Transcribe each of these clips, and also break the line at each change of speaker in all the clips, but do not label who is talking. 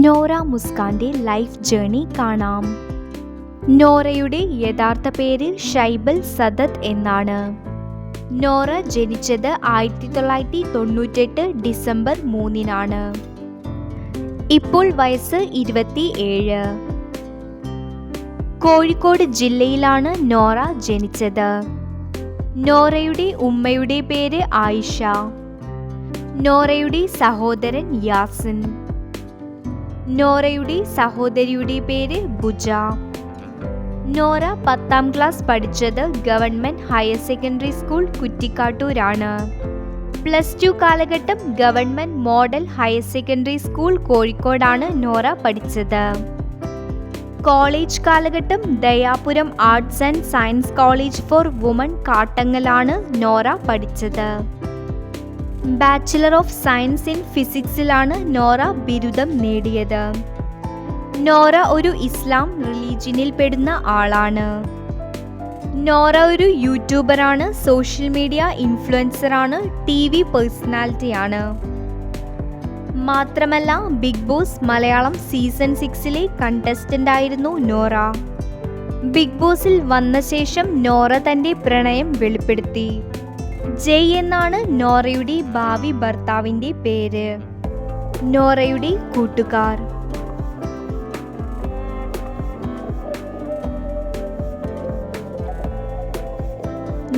Nora മുസ്കാന്റെ life journey കാണാം. നോറയുടെ യഥാർത്ഥ പേര് ഷൈബൽ സദത്ത് എന്നാണ്. നോറ ജനിച്ചത് 1998 ഡിസംബർ 3-നാണ്. ഇപ്പോൾ വയസ്സ് 27. കോഴിക്കോട് ജില്ലയിലാണ് നോറ ജനിച്ചത്. നോറയുടെ ഉമ്മയുടെ പേര് ആയിഷ. നോറയുടെ സഹോദരൻ യാസിൻ. നോറയുടെ സഹോദരിയുടെ പേര് ബുജ. നോറ 10ാം ക്ലാസ് പഠിച്ചത് ഗവൺമെന്റ് ഹയർ സെക്കൻഡറി സ്കൂൾ കുറ്റിക്കാട്ടൂരാണ്. +2 കാലഘട്ടം government model higher secondary school കോഴിക്കോടാണ് നോറ പഠിച്ചത്. കോളേജ് കാലഘട്ടം Dayapuram arts and science college for woman കാട്ടങ്ങലാണ് നോറ പഠിച്ചത്. ബാച്ചിലർ ഓഫ് സയൻസ് ഇൻ ഫിസിക്സിലാണ് നോറ ബിരുദം നേടിയത്. നോറ ഒരു ഇസ്ലാം റിലീജിയനിൽ പെടുന്ന ആളാണ്. നോറ ഒരു യൂട്യൂബറാണ്, സോഷ്യൽ മീഡിയ ഇൻഫ്ലുവൻസറാണ്, TV പേഴ്സണാലിറ്റിയാണ്. മാത്രമല്ല ബിഗ് ബോസ് മലയാളം സീസൺ 6-ലെ കണ്ടസ്റ്റന്റ് ആയിരുന്നു നോറ. ബിഗ് ബോസിൽ വന്ന ശേഷം നോറ തന്റെ പ്രണയം വെളിപ്പെടുത്തി. ജയ് എന്നാണ് നോറയുടെ ഭാവി ഭർത്താവിന്റെ പേര്. നോറയുടെ കൂട്ടുകാർ.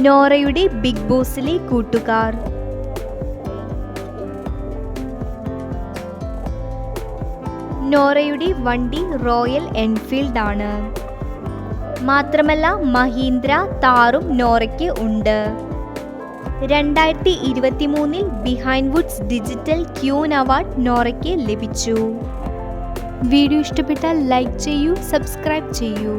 നോറയുടെ ബിഗ് ബോസിലെ കൂട്ടുകാർ. നോറയുടെ വണ്ടി റോയൽ എൻഫീൽഡ് ആണ്. മാത്രമല്ല മഹീന്ദ്ര താറും നോറയ്ക്ക് ഉണ്ട്. 2023 Behindwoods digital queen award നോറയ്ക്ക് ലഭിച്ചു. വീഡിയോ ഇഷ്ടപ്പെട്ടാൽ ലൈക്ക് ചെയ്യൂ, സബ്സ്ക്രൈബ് ചെയ്യൂ.